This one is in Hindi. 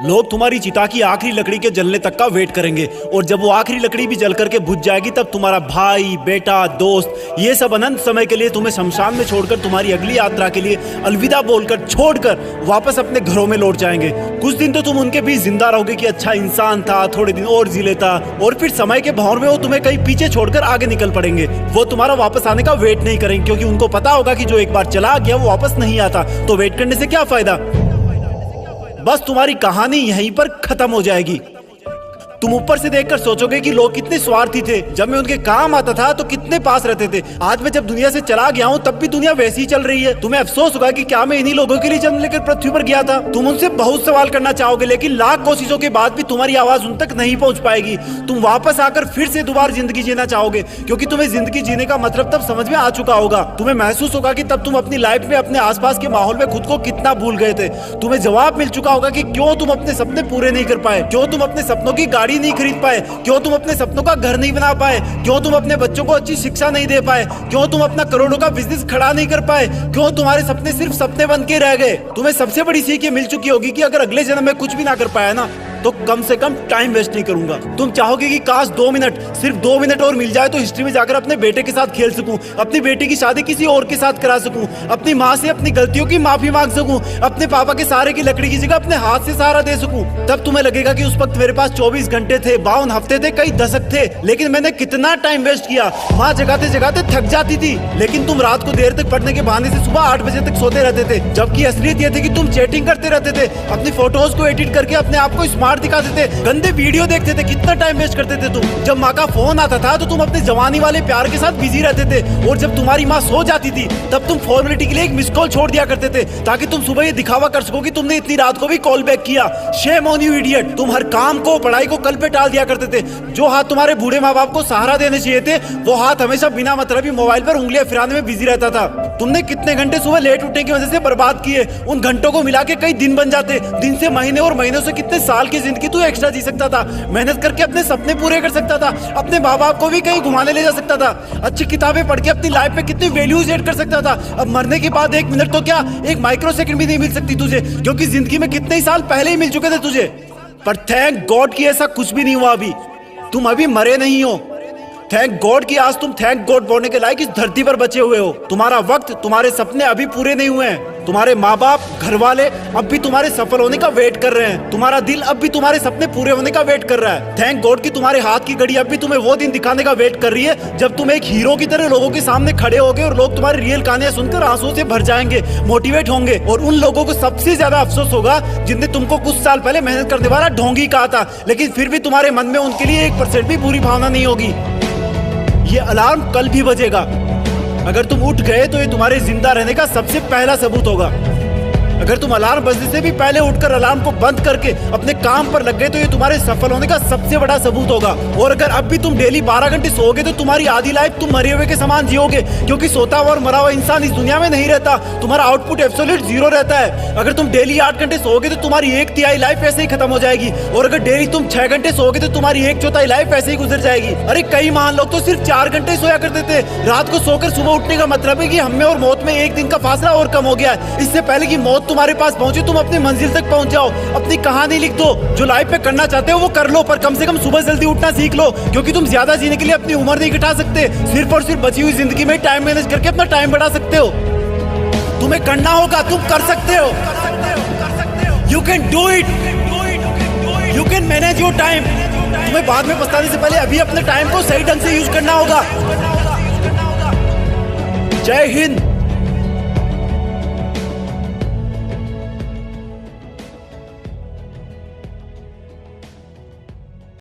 लोग तुम्हारी चिता की आखिरी लकड़ी के जलने तक का वेट करेंगे और जब वो आखिरी लकड़ी भी जल करके बुझ जाएगी तब तुम्हारा भाई, बेटा, दोस्त ये सब अनंत समय के लिए तुम्हें शमशान में छोड़कर तुम्हारी अगली यात्रा के लिए अलविदा बोलकर छोड़कर वापस अपने घरों में लौट जाएंगे। कुछ दिन तो तुम उनके बीच जिंदा रहोगे कि अच्छा इंसान था, थोड़े दिन और जी लेता, और फिर समय के भंवर में वो तुम्हें कहीं पीछे छोड़कर आगे निकल पड़ेंगे। वो तुम्हारा वापस आने का वेट नहीं करेंगे क्योंकि उनको पता होगा कि जो एक बार चला गया वो वापस नहीं आता, तो वेट करने से क्या फायदा। बस तुम्हारी कहानी यहीं पर खत्म हो जाएगी। तुम ऊपर से देखकर सोचोगे कि लोग कितने स्वार्थी थे, जब मैं उनके काम आता था तो कितने पास रहते थे। आज मैं जब दुनिया से चला गया हूँ तब भी दुनिया वैसी ही चल रही है। तुम्हें अफसोस होगा कि क्या मैं इन्हीं लोगों के लिए जन्म लेकर पृथ्वी पर गया था। तुम उनसे बहुत सवाल करना चाहोगे लेकिन लाख कोशिशों के बाद भी तुम्हारी आवाज उन तक नहीं पहुंच पाएगी। तुम वापस आकर फिर से दोबारा जिंदगी जीना चाहोगे क्योंकि तुम्हें जिंदगी जीने का मतलब तब समझ में आ चुका होगा। तुम्हें महसूस होगा कि तब तुम अपनी लाइफ में अपने आसपास के माहौल में खुद को कितना भूल गए थे। तुम्हें जवाब मिल चुका होगा कि क्यों तुम अपने सपने पूरे नहीं कर पाए, क्यों तुम अपने सपनों की गाड़ी नहीं खरीद पाए, क्यों तुम अपने सपनों का घर नहीं बना पाए, क्यों तुम अपने बच्चों को अच्छी शिक्षा नहीं दे पाए, क्यों तुम अपना करोड़ों का बिजनेस खड़ा नहीं कर पाए, क्यों तुम्हारे सपने सिर्फ सपने बन के रह गए। तुम्हें सबसे बड़ी सीख ये मिल चुकी होगी कि अगर अगले जन्म में कुछ भी ना कर पाया ना तो कम से कम टाइम वेस्ट नहीं करूंगा। तुम चाहोगे कि काश 2 मिनट, सिर्फ 2 मिनट और मिल जाए तो हिस्ट्री में जाकर अपने बेटे के साथ खेल सकूं, अपनी बेटी की शादी किसी और के साथ करा सकूं, अपनी माँ से अपनी गलतियों की माफी मांग सकूं, अपने पापा के सहारे की लकड़ी की जगह अपने हाथ से सहारा दे सकूं। तब तुम्हें लगेगा कि उस वक्त मेरे पास 24 घंटे थे, 52 हफ्ते थे, कई दशक थे, लेकिन मैंने कितना टाइम वेस्ट किया। माँ जगाते जगाते थक जाती थी लेकिन तुम रात को देर तक पढ़ने के बहाने से सुबह 8 बजे तक सोते रहते थे, जबकि असलियत ये थी कि तुम चैटिंग करते रहते थे, अपनी फोटोज को एडिट करके अपने आप को स्मार्ट दिखाते थे, गंदे वीडियो देखते थे। कितना टाइम वेस्ट करते थे तुम। जब माँ का फोन आता था तो तुम अपने जवानी वाले प्यार के साथ बिजी रहते थे और जब तुम्हारी माँ सो जाती थी तब तुम फॉर्मेलिटी के लिए एक मिस कॉल छोड़ दिया करते थे ताकि तुम सुबह ये दिखावा कर सको कि तुमने इतनी रात को भी कॉल बैक किया। Shame on you idiot. तुम हर काम को, पढ़ाई को कल पे टाल दिया करते थे। जो हाथ तुम्हारे बूढ़े माँ बाप को सहारा देने चाहिए थे वो हाथ हमेशा बिना मतलब ही मोबाइल पर उंगलियां फिराने में बिजी रहता था। तुमने कितने घंटे सुबह लेट उठने की वजह से बर्बाद किए। उन घंटों को मिला के कई दिन बन जाते। दिन से महीने और महीनों से कितने साल की जिंदगी तू एक्स्ट्रा जी सकता था। मेहनत करके अपने सपने पूरे कर सकता था, अपने माँ बाप को भी कहीं घुमाने ले जा सकता था, अच्छी किताबें पढ़ के अपनी लाइफ में कितनी वैल्यूज ऐड कर सकता था। अब मरने के बाद 1 मिनट तो क्या, 1 माइक्रो सेकंड भी नहीं मिल सकती तुझे क्योंकि जिंदगी में कितने ही साल पहले ही मिल चुके थे तुझे। पर थैंक गॉड कि ऐसा कुछ भी नहीं हुआ। अभी तुम अभी मरे नहीं हो। थैंक गॉड कि आज तुम थैंक गॉड बोलने के लायक इस धरती पर बचे हुए हो। तुम्हारा वक्त, तुम्हारे सपने अभी पूरे नहीं हुए हैं। तुम्हारे माँ बाप, घर वाले अब भी तुम्हारे सफल होने का वेट कर रहे हैं। तुम्हारा दिल अब भी तुम्हारे सपने पूरे होने का वेट कर रहा है। थैंक गॉड कि तुम्हारे हाथ की घड़ी अब भी तुम्हें वो दिन दिखाने का वेट कर रही है जब तुम एक हीरो की तरह लोगों के सामने खड़े होगे और लोग तुम्हारी रियल कहानियां सुनकर आंसुओं से भर जाएंगे, मोटिवेट होंगे। और उन लोगों को सबसे ज्यादा अफसोस होगा जिनने तुमको कुछ साल पहले मेहनत करने वाला ढोंगी कहा था, लेकिन फिर भी तुम्हारे मन में उनके लिए 1% भी बुरी भावना नहीं होगी। ये अलार्म कल भी बजेगा। अगर तुम उठ गए तो ये तुम्हारे जिंदा रहने का सबसे पहला सबूत होगा। अगर तुम अलार्म बजने से भी पहले उठकर अलार्म को बंद करके अपने काम पर लग गए तो ये तुम्हारे सफल होने का सबसे बड़ा सबूत होगा। और अगर अब भी तुम डेली 12 घंटे सोओगे तो तुम्हारी आधी लाइफ तुम मरे हुए के समान जियोगे क्योंकि सोता हुआ और मरा हुआ इंसान इस दुनिया में नहीं रहता। तुम्हारा आउटपुट एब्सोल्यूट 0 रहता है। अगर तुम डेली 8 घंटे सोओगे तो तुम्हारी 1/3 लाइफ ऐसे ही खत्म हो जाएगी और अगर डेली तुम 6 घंटे सोओगे तो तुम्हारी 1/4 लाइफ ऐसे ही गुजर जाएगी। अरे कई महान लोग तो सिर्फ 4 घंटे सोया करते थे। रात को सोकर सुबह उठने का मतलब है कि हमें और मौत में 1 दिन का फासला और कम हो गया है। इससे पहले कि मौत तुम्हारे पास पहुंचे तुम अपनी मंजिल तक पहुंच जाओ। अपनी कहानी लिख दो। जो लाइफ में करना चाहते हो वो कर लो, पर कम से कम सुबह जल्दी उठना सीख लो क्योंकि तुम ज्यादा जीने के लिए अपनी उम्र नहीं घटा सकते। सिर्फ और सिर्फ बची हुई जिंदगी में टाइम मैनेज करके अपना टाइम बढ़ा सकते हो। तुम्हें करना होगा, तुम कर सकते हो। You can do it. You can manage your time. तुम्हें बाद में पछताने से पहले अभी अपने टाइम को सही ढंग से यूज करना होगा। जय हिंद।